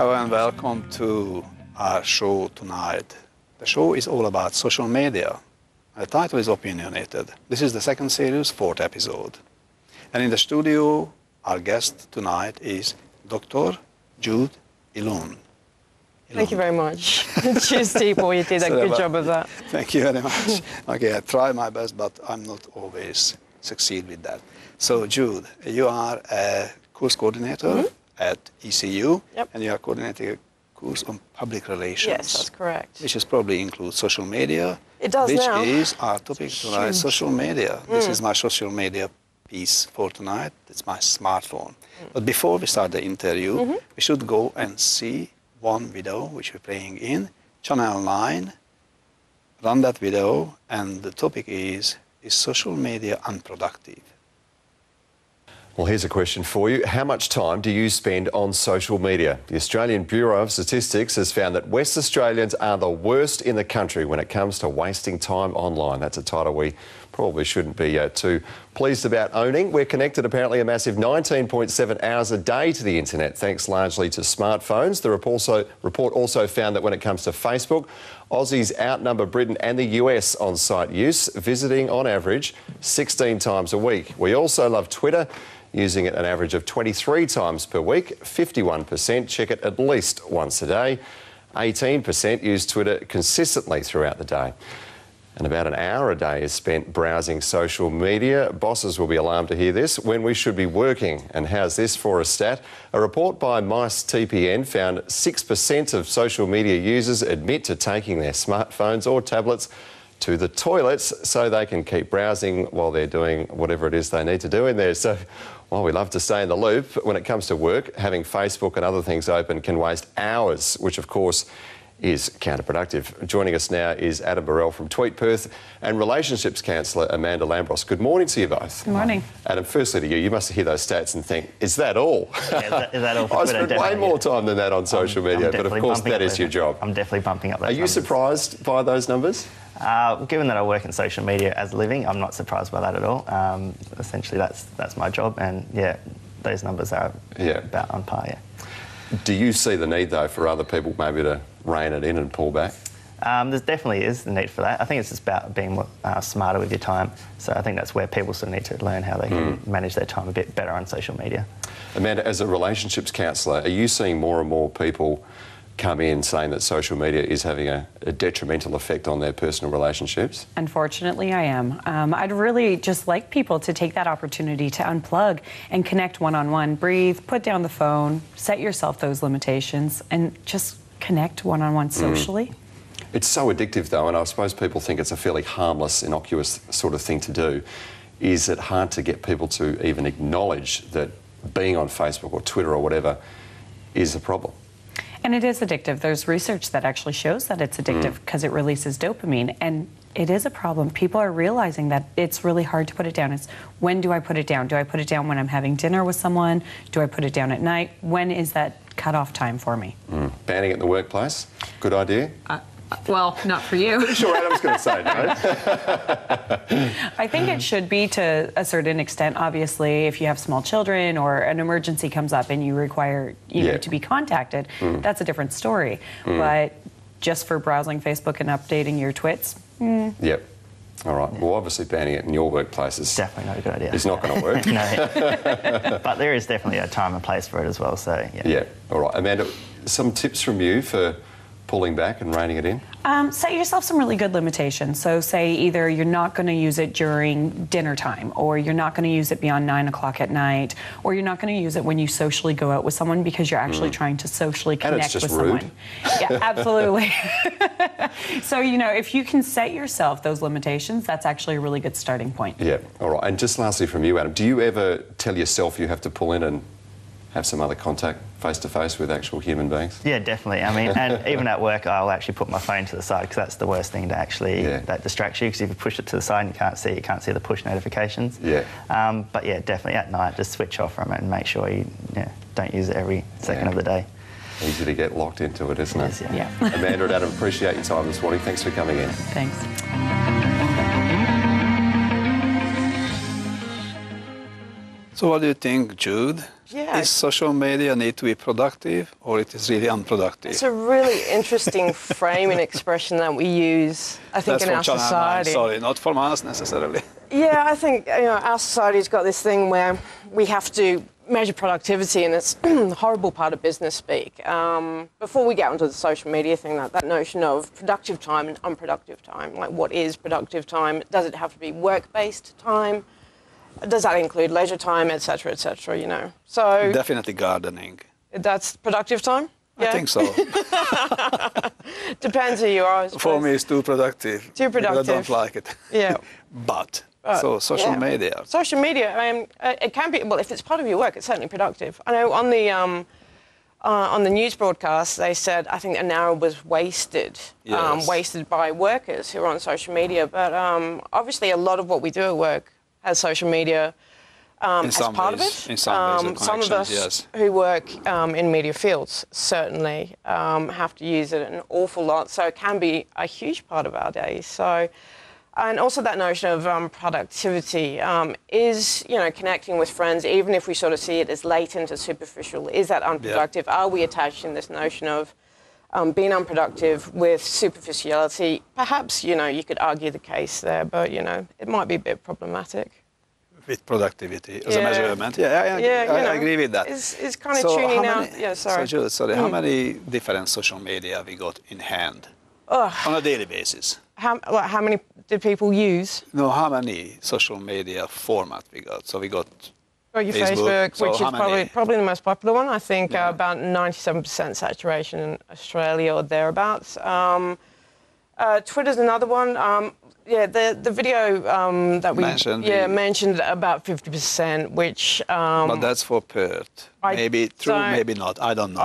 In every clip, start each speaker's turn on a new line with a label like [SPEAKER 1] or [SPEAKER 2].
[SPEAKER 1] Hello and welcome to our show tonight. The show is all about social media. The title is Opinionated. This is the second series, fourth episode. And in the studio, our guest tonight is Dr. Jude Ilun.
[SPEAKER 2] Thank you very much. Cheers, Tibor. You did a good job of that.
[SPEAKER 1] Thank you very much. Okay, I try my best, but I'm not always succeed with that. So, Jude, you are a course coordinator at ECU, and you are coordinating a course on public relations.
[SPEAKER 2] Yes, that's correct.
[SPEAKER 1] Which is probably includes social media.
[SPEAKER 2] It does
[SPEAKER 1] which
[SPEAKER 2] now.
[SPEAKER 1] Which is our topic tonight, social media. This is my social media piece for tonight. It's my smartphone. But before we start the interview, we should go and see one video which we're playing in Channel 9. Run that video, and the topic is social media unproductive?
[SPEAKER 3] Well, here's a question for you. How much time do you spend on social media? The Australian Bureau of Statistics has found that West Australians are the worst in the country when it comes to wasting time online. That's a title we probably shouldn't be too pleased about owning. We're connected apparently a massive 19.7 hours a day to the internet, thanks largely to smartphones. The report also found that when it comes to Facebook, Aussies outnumber Britain and the US on site use, visiting on average 16 times a week. We also love Twitter, using it an average of 23 times per week. 51% check it at least once a day. 18% use Twitter consistently throughout the day. And about an hour a day is spent browsing social media. Bosses will be alarmed to hear this, when we should be working. And how's this for a stat? A report by Mice TPN found 6% of social media users admit to taking their smartphones or tablets to the toilets so they can keep browsing while they're doing whatever it is they need to do in there. So, while we love to stay in the loop, when it comes to work, having Facebook and other things open can waste hours, which of course is counterproductive. Joining us now is Adam Burrell from Tweet Perth and relationships counsellor Amanda Lambros. Good morning to you both.
[SPEAKER 4] Good morning.
[SPEAKER 3] Adam, firstly to you, you must hear those stats and think, is that all?
[SPEAKER 5] Yeah, is that all for
[SPEAKER 3] I
[SPEAKER 5] Twitter?
[SPEAKER 3] spend way more time than that on social media, but of course that is your job.
[SPEAKER 5] I'm definitely bumping up those
[SPEAKER 3] numbers. Are you surprised by those numbers?
[SPEAKER 5] Given that I work in social media as a living, I'm not surprised by that at all. Essentially, that's my job, and yeah, those numbers are about on par, yeah.
[SPEAKER 3] Do you see the need, though, for other people maybe to rein it in and pull back?
[SPEAKER 5] There definitely is the need for that. I think it's just about being more, smarter with your time. So I think that's where people sort of need to learn how they can manage their time a bit better on social media.
[SPEAKER 3] Amanda, as a relationships counsellor, are you seeing more and more people come in saying that social media is having a detrimental effect on their personal relationships?
[SPEAKER 4] Unfortunately, I am. I'd really just like people to take that opportunity to unplug and connect one-on-one, breathe, put down the phone, set yourself those limitations, and just connect one-on-one socially.
[SPEAKER 3] It's so addictive, though, and I suppose people think it's a fairly harmless, innocuous sort of thing to do. Is it hard to get people to even acknowledge that being on Facebook or Twitter or whatever is a problem?
[SPEAKER 4] And it is addictive. There's research that actually shows that it's addictive because it releases dopamine, and it is a problem. People are realizing that it's really hard to put it down. It's, when do I put it down? Do I put it down when I'm having dinner with someone? Do I put it down at night? When is that cutoff time for me?
[SPEAKER 3] Banning it in the workplace? Good idea?
[SPEAKER 4] Well, not for you.
[SPEAKER 3] Pretty sure Adam's going to say no.
[SPEAKER 4] I think it should be to a certain extent. Obviously, if you have small children or an emergency comes up and you require know, to be contacted, that's a different story. But just for browsing Facebook and updating your twits,
[SPEAKER 3] Yep. All right. Well, obviously banning it in your workplace is
[SPEAKER 5] definitely not a good idea.
[SPEAKER 3] It's not going to work.
[SPEAKER 5] No. But there is definitely a time and place for it as well. So
[SPEAKER 3] yeah. All right, Amanda. Some tips from you for pulling back and reining it in?
[SPEAKER 4] Set yourself some really good limitations. So say either you're not going to use it during dinner time, or you're not going to use it beyond 9 o'clock at night, or you're not going to use it when you socially go out with someone because you're actually trying to socially connect with someone. Yeah, absolutely. So, you know, if you can set yourself those limitations, that's actually a really good starting point.
[SPEAKER 3] Yeah, all right. And just lastly from you, Adam, do you ever tell yourself you have to pull in and have some other contact face-to-face with actual human beings?
[SPEAKER 5] Yeah, definitely. I mean, and even at work, I'll actually put my phone to the side because that's the worst thing to actually, that distracts you, because if you push it to the side and you can't see the push notifications.
[SPEAKER 3] Yeah.
[SPEAKER 5] But yeah, definitely at night, just switch off from it and make sure you don't use it every second of the day.
[SPEAKER 3] Easy to get locked into it, isn't it?
[SPEAKER 4] Yeah.
[SPEAKER 3] Amanda and Adam, appreciate your time this morning. Thanks for coming in.
[SPEAKER 4] Thanks.
[SPEAKER 1] So what do you think, Jude?
[SPEAKER 2] Yeah.
[SPEAKER 1] Is social media need to be productive, or it is really unproductive?
[SPEAKER 2] It's a really interesting framing expression that we use, I think,
[SPEAKER 1] That's
[SPEAKER 2] in our
[SPEAKER 1] from China,
[SPEAKER 2] society.
[SPEAKER 1] sorry, not from us necessarily.
[SPEAKER 2] Yeah, I think our society's got this thing where we have to measure productivity, and it's a horrible part of business speak. Before we get onto the social media thing, that notion of productive time and unproductive time, like what is productive time? Does it have to be work-based time? Does that include leisure time, et cetera, you know? So
[SPEAKER 1] Definitely gardening.
[SPEAKER 2] that's productive time? Yeah.
[SPEAKER 1] I think so.
[SPEAKER 2] Depends who you are, I suppose.
[SPEAKER 1] For me, it's too productive.
[SPEAKER 2] Too productive.
[SPEAKER 1] I don't like it.
[SPEAKER 2] Yeah.
[SPEAKER 1] But social media.
[SPEAKER 2] Social media, it can be, well, if it's part of your work, it's certainly productive. I know on the news broadcast, they said, I think an hour was wasted, wasted by workers who are on social media. But obviously, a lot of what we do at work has social media as part of it.
[SPEAKER 1] In some ways,
[SPEAKER 2] some of us who work in media fields certainly have to use it an awful lot, so it can be a huge part of our day. So, and also that notion of productivity is, you know, connecting with friends, even if we sort of see it as latent, as superficial. Is that unproductive? Yeah. Are we attaching this notion of being unproductive with superficiality? Perhaps, you know, you could argue the case there, but, you know, it might be a bit problematic.
[SPEAKER 1] With productivity as a measurement. I agree with that.
[SPEAKER 2] It's kind of tuning out. Yeah, sorry.
[SPEAKER 1] So, Jules, how many different social media we got in hand on a daily basis?
[SPEAKER 2] How many did people use?
[SPEAKER 1] No, how many social media format we got? So we got
[SPEAKER 2] your Facebook,
[SPEAKER 1] so
[SPEAKER 2] which is probably the most popular one. I think about 97% saturation in Australia or thereabouts. Twitter's another one. The video that we mentioned about 50%, which.
[SPEAKER 1] But that's for Perth. Maybe true, maybe not. I don't know.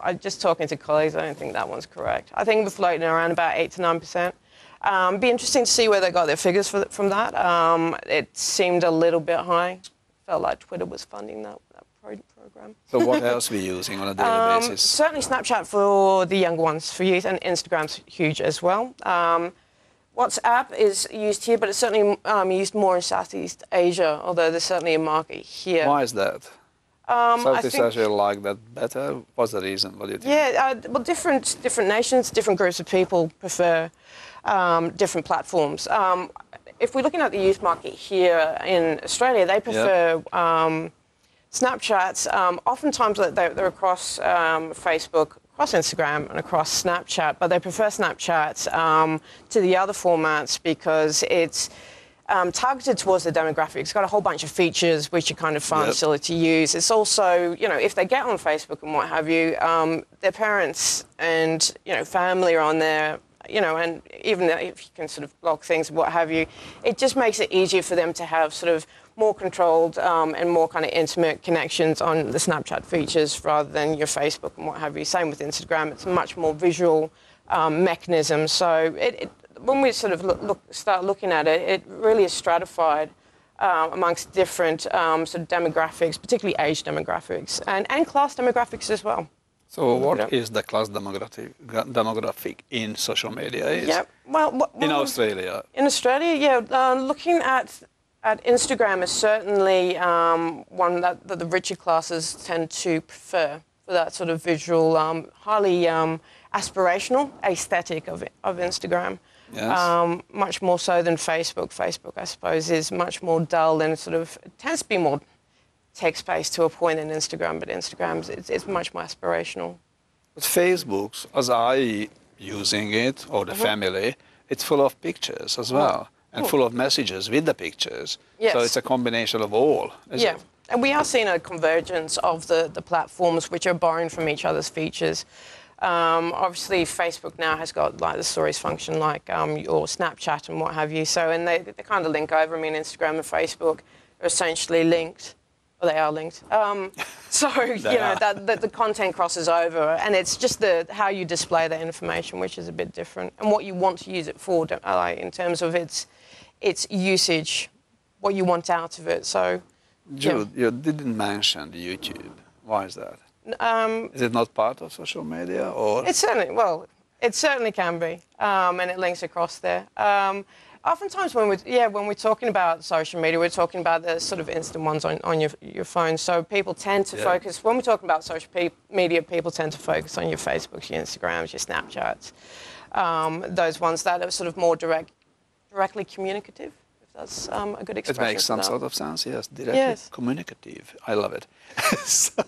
[SPEAKER 2] I'm just talking to colleagues. I don't think that one's correct. I think we're floating around about 8 to 9%. Be interesting to see where they got their figures from that. It seemed a little bit high. Felt like Twitter was funding that program.
[SPEAKER 1] So what else are we using on a daily basis?
[SPEAKER 2] Certainly Snapchat for the younger ones, for youth, and Instagram's huge as well. WhatsApp is used here, but it's certainly used more in Southeast Asia, although there's certainly a market here.
[SPEAKER 1] Why is that? Southeast Asia like that better? What's the reason? What do you think?
[SPEAKER 2] Yeah, well, different nations, different groups of people prefer different platforms. If we're looking at the youth market here in Australia, they prefer Snapchats. Oftentimes they're across Facebook, across Instagram and across Snapchat, but they prefer Snapchat to the other formats because it's targeted towards the demographic. It's got a whole bunch of features which are kind of fun, silly to use. It's also, you know, if they get on Facebook and what have you, their parents and, you know, family are on there, you know, and even if you can sort of block things and what have you, it just makes it easier for them to have sort of more controlled and more kind of intimate connections on the Snapchat features rather than your Facebook and what have you. Same with Instagram. It's a much more visual mechanism. So when we sort of start looking at it, it really is stratified amongst different sort of demographics, particularly age demographics and class demographics as well.
[SPEAKER 1] So what is the class demographic in social media?
[SPEAKER 2] Yeah, well,
[SPEAKER 1] in Australia.
[SPEAKER 2] In Australia, looking at Instagram is certainly one that the richer classes tend to prefer for that sort of visual, highly aspirational aesthetic of Instagram. Yes. Much more so than Facebook. Facebook, I suppose, is much more dull and sort of tends to be more text-based to a point in Instagram, but Instagram's it's much more aspirational.
[SPEAKER 1] But Facebook's, as I using it, or the family, it's full of pictures as well, and full of messages with the pictures. Yes. So it's a combination of all. Yeah,
[SPEAKER 2] and we are seeing a convergence of the platforms which are borrowing from each other's features. Obviously, Facebook now has got like the stories function, like your Snapchat and what have you. So, and they kind of link over. I mean, Instagram and Facebook are essentially linked. Well, they are linked. So, you know, the content crosses over, and it's just how you display the information, which is a bit different, and what you want to use it for, in terms of its usage, what you want out of it. So,
[SPEAKER 1] Jude, you didn't mention YouTube. Why is that? Is it not part of social media, or?
[SPEAKER 2] It certainly can be, and it links across there. Oftentimes when we're talking about social media, we're talking about the sort of instant ones on your phone. So people tend to focus, when we're talking about social media, people tend to focus on your Facebooks, your Instagrams, your Snapchats, those ones that are sort of more directly communicative, if that's a good expression.
[SPEAKER 1] It makes some sort of sense, yes. Directly communicative. I love it. So,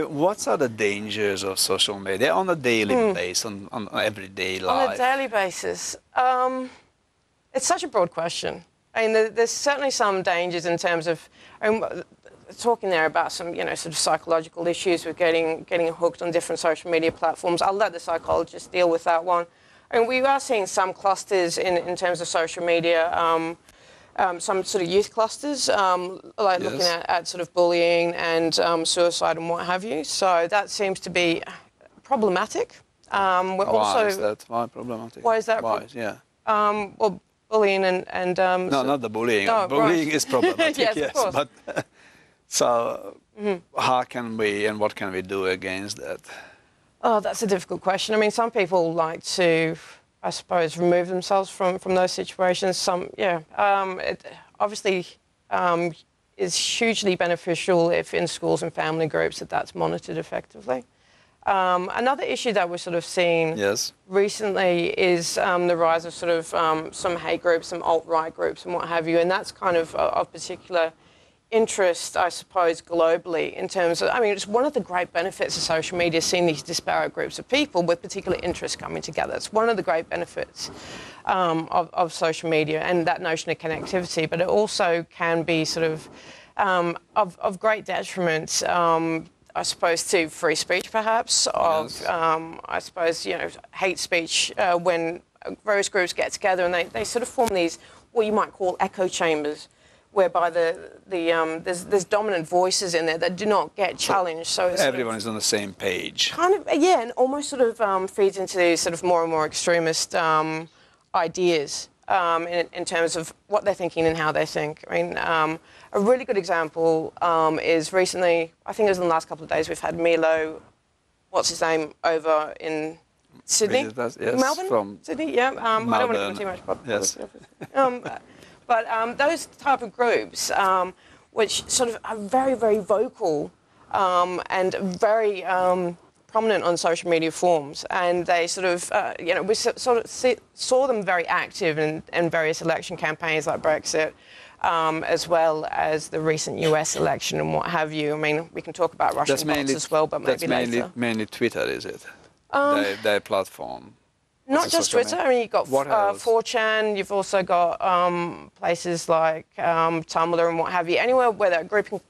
[SPEAKER 1] what are the dangers of social media on a daily basis, on everyday life?
[SPEAKER 2] On a daily basis, it's such a broad question. I mean, there's certainly some dangers in terms of talking there about some, sort of psychological issues with getting hooked on different social media platforms. I'll let the psychologist deal with that one. I mean, we are seeing some clusters in terms of social media. Some sort of youth clusters, like looking at sort of bullying and suicide and what have you. So that seems to be problematic.
[SPEAKER 1] Why is that? Why problematic?
[SPEAKER 2] Why is that? Well, bullying and
[SPEAKER 1] no, not the bullying.
[SPEAKER 2] No,
[SPEAKER 1] bullying is problematic.
[SPEAKER 2] yes, of course.
[SPEAKER 1] But so how can we and what can we do against that?
[SPEAKER 2] Oh, that's a difficult question. I mean, some people like to, I suppose, remove themselves from those situations. Some, it obviously is hugely beneficial if in schools and family groups that's monitored effectively. Another issue that we're sort of seeing recently is the rise of sort of some hate groups, some alt-right groups and what have you, and that's kind of particular interest, I suppose, globally in terms of, I mean, it's one of the great benefits of social media, seeing these disparate groups of people with particular interests coming together. It's one of the great benefits of social media and that notion of connectivity, but it also can be sort of great detriment, I suppose, to free speech, perhaps, I suppose, hate speech when various groups get together and they sort of form these, what you might call echo chambers, whereby there's dominant voices in there that do not get challenged. So
[SPEAKER 1] everyone is on the same page.
[SPEAKER 2] Kind of, and almost sort of feeds into these sort of more and more extremist ideas in terms of what they're thinking and how they think. I mean, a really good example is recently, I think it was in the last couple of days, we've had Milo, what's his name, over in Sydney? Melbourne?
[SPEAKER 1] From
[SPEAKER 2] Sydney, I don't want to give too much publicity. But those type of groups, which sort of are very, very vocal and very prominent on social media forums, and they sort of, we sort of saw them very active in various election campaigns like Brexit, as well as the recent US election and what have you. I mean, we can talk about Russian bots as well, but maybe later.
[SPEAKER 1] That's mainly Twitter, is it? Their platform.
[SPEAKER 2] Not just Twitter. I mean, you've got 4chan. You've also got places like Tumblr and what have you. Anywhere where that group can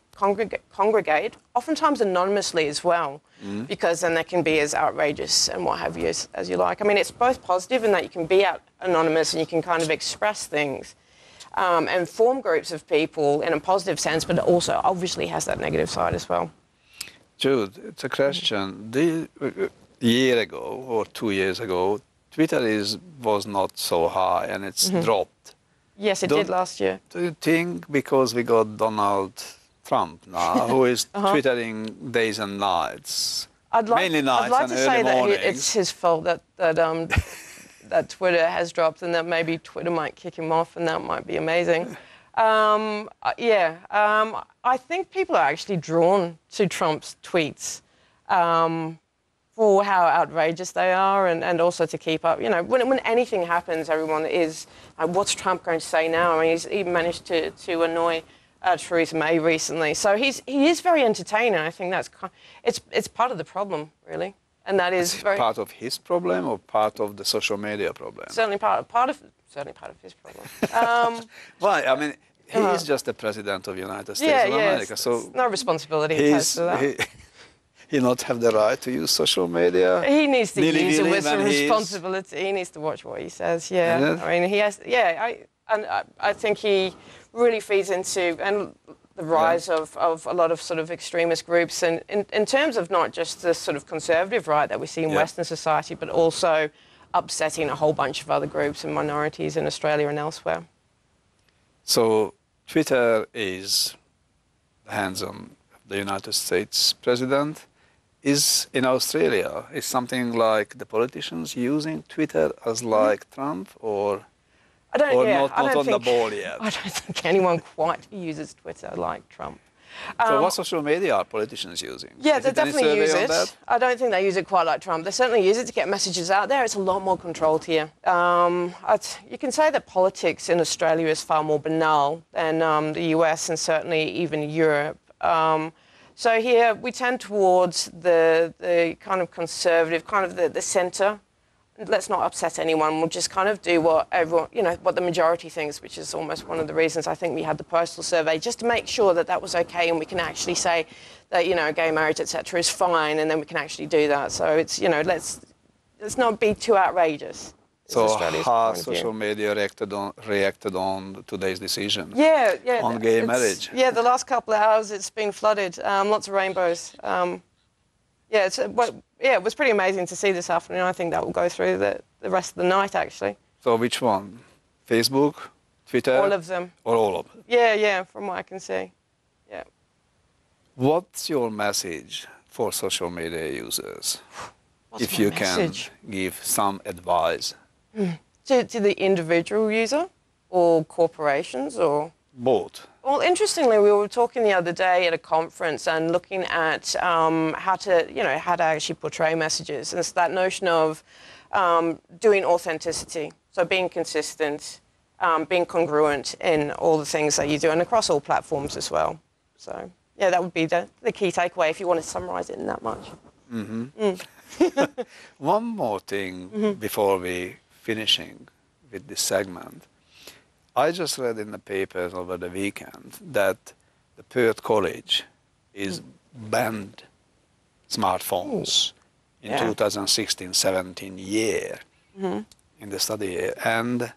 [SPEAKER 2] congregate, oftentimes anonymously as well, because then they can be as outrageous and what have you as you like. I mean, it's both positive in that you can be anonymous and you can kind of express things and form groups of people in a positive sense, but it also obviously has that negative side as well.
[SPEAKER 1] Jude, it's a question. A year ago or 2 years ago, Twitter was not so high and it's dropped.
[SPEAKER 2] Yes, it did last year.
[SPEAKER 1] Do you think because we got Donald Trump now, who is twittering days and nights, mainly nights and early mornings? I'd like to say that it's his fault that that Twitter has dropped and that maybe Twitter might kick him off and that might be amazing. I think people are actually drawn to Trump's tweets. For how outrageous they are and also to keep up. When anything happens, everyone is like, what's Trump going to say now? I mean, he's even managed to annoy Theresa May recently. So he is very entertaining. I think it's part of the problem, really. And that is part of his problem or part of the social media problem?
[SPEAKER 2] Certainly part of his problem.
[SPEAKER 1] Why? I mean, he is just the president of the United States of America. So
[SPEAKER 2] no responsibility attached to that.
[SPEAKER 1] He not have the right to use social media.
[SPEAKER 2] He needs to use it with some responsibility. He needs to watch what he says. Yeah, I mean, he has. I think he really feeds into the rise of a lot of sort of extremist groups, and in terms of not just the sort of conservative right that we see in Western society, but also upsetting a whole bunch of other groups and minorities in Australia and elsewhere.
[SPEAKER 1] So Twitter is the hands on the United States president. Is in Australia, is something like the politicians using Twitter as like Trump, or
[SPEAKER 2] don't.
[SPEAKER 1] Or
[SPEAKER 2] yeah,
[SPEAKER 1] not,
[SPEAKER 2] I
[SPEAKER 1] not
[SPEAKER 2] don't
[SPEAKER 1] on the
[SPEAKER 2] think,
[SPEAKER 1] ball yet.
[SPEAKER 2] I don't think anyone quite uses Twitter like Trump.
[SPEAKER 1] So what social media are politicians using?
[SPEAKER 2] Yeah,
[SPEAKER 1] Is
[SPEAKER 2] they
[SPEAKER 1] it any
[SPEAKER 2] definitely use
[SPEAKER 1] survey on
[SPEAKER 2] it.
[SPEAKER 1] that?
[SPEAKER 2] I don't think they use it quite like Trump. They certainly use it to get messages out there. It's a lot more controlled here. You can say that politics in Australia is far more banal than the US and certainly even Europe. So here we tend towards the kind of conservative, kind of the centre. Let's not upset anyone. We'll just kind of do what everyone, what the majority thinks, which is almost one of the reasons I think we had the postal survey, just to make sure that that was okay and we can actually say that, gay marriage, etc., is fine, and then we can actually do that. So it's, let's not be too outrageous.
[SPEAKER 1] So how social media reacted on today's decision?
[SPEAKER 2] Yeah,
[SPEAKER 1] on gay marriage.
[SPEAKER 2] Yeah, the last couple of hours it's been flooded. Lots of rainbows. It was pretty amazing to see this afternoon. I think that will go through the rest of the night, actually.
[SPEAKER 1] So which one? Facebook, Twitter?
[SPEAKER 2] All of them.
[SPEAKER 1] Or all of them?
[SPEAKER 2] Yeah, from what I can see. Yeah.
[SPEAKER 1] What's your message for social media users? If you can give some advice.
[SPEAKER 2] To the individual user or corporations or?
[SPEAKER 1] Both.
[SPEAKER 2] Well, interestingly, we were talking the other day at a conference and looking at how to actually portray messages. And it's that notion of doing authenticity, so being consistent, being congruent in all the things that you do and across all platforms as well. So, yeah, that would be the key takeaway if you want to summarise it in that much.
[SPEAKER 1] One more thing before we finishing with this segment. I just read in the papers over the weekend that the Perth College is banned smartphones in 2016-17 year in the study year. And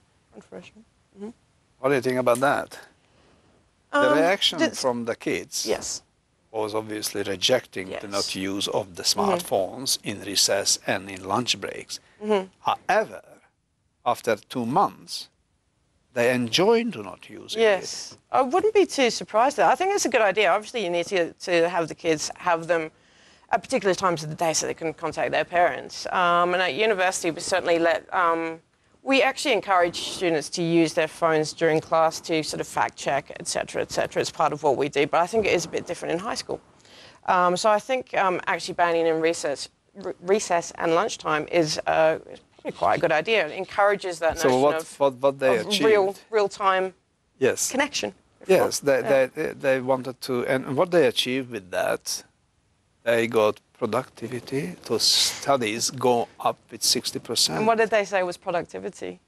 [SPEAKER 1] what do you think about that? The reaction from the kids was obviously rejecting the not use of the smartphones in recess and in lunch breaks. However, after 2 months, they enjoy to not using it.
[SPEAKER 2] I wouldn't be too surprised at that. I think it's a good idea. Obviously, you need to have the kids have them at particular times of the day so they can contact their parents. And at university, we certainly we actually encourage students to use their phones during class to sort of fact check, etc., etc. It's part of what we do. But I think it is a bit different in high school. So I think actually banning in recess and lunchtime is probably quite a good idea. It encourages that notion
[SPEAKER 1] what they achieved.
[SPEAKER 2] real-time connection.
[SPEAKER 1] Yes, they wanted to, and what they achieved with that, they got productivity to studies go up with 60%.
[SPEAKER 2] And what did they say was productivity?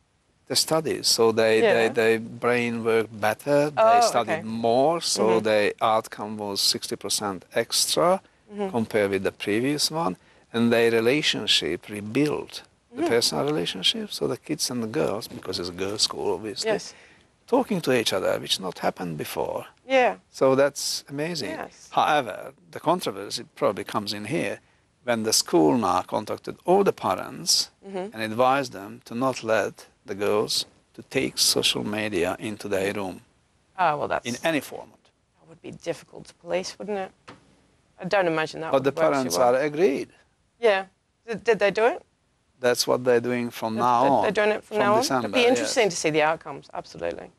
[SPEAKER 1] The studies, so their brain worked better, they studied more, so their outcome was 60% extra compared with the previous one, and their relationship rebuilt. The personal relationship, so the kids and the girls, because it's a girls' school, obviously, talking to each other, which not happened before. So that's amazing. However, the controversy probably comes in here when the school now contacted all the parents and advised them to not let the girls to take social media into their room in any format.
[SPEAKER 2] That would be difficult to police, wouldn't it? I don't imagine that
[SPEAKER 1] would work. But the parents are agreed.
[SPEAKER 2] Yeah. Did they do it?
[SPEAKER 1] That's what they're doing from now on.
[SPEAKER 2] They're doing it from now on?
[SPEAKER 1] December,
[SPEAKER 2] It'd be interesting to see the outcomes, absolutely.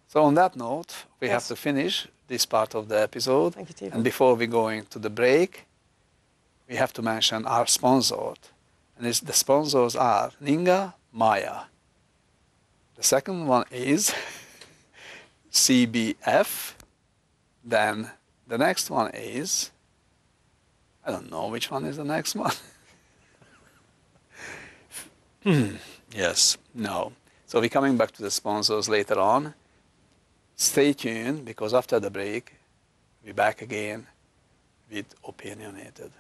[SPEAKER 1] So on that note, we have to finish this part of the episode.
[SPEAKER 2] Thank you, Tibor.
[SPEAKER 1] And before we go into the break, we have to mention our sponsor. And the sponsors are Ninga Maya. The second one is CBF. Then the next one is, I don't know which one is the next one. Yes, no. So we're coming back to the sponsors later on. Stay tuned, because after the break, we're back again with Opinionated.